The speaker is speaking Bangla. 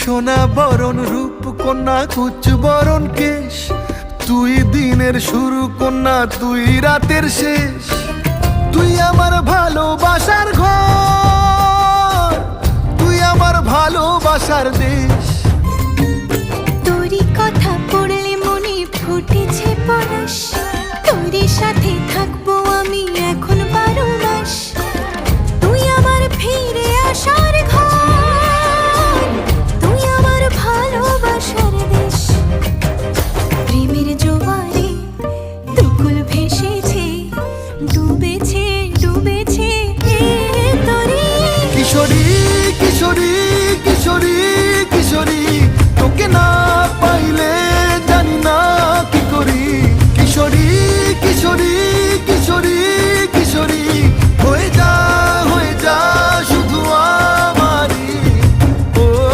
সোনা বরণ রূপ কন্যা কুচ বরণ কেশ, তুই দিনের শুরু কন্যা তুই রাতের শেষ। তুই আমার ভালোবাসার ঘর, তুই আমার ভালোবাসার দেশ।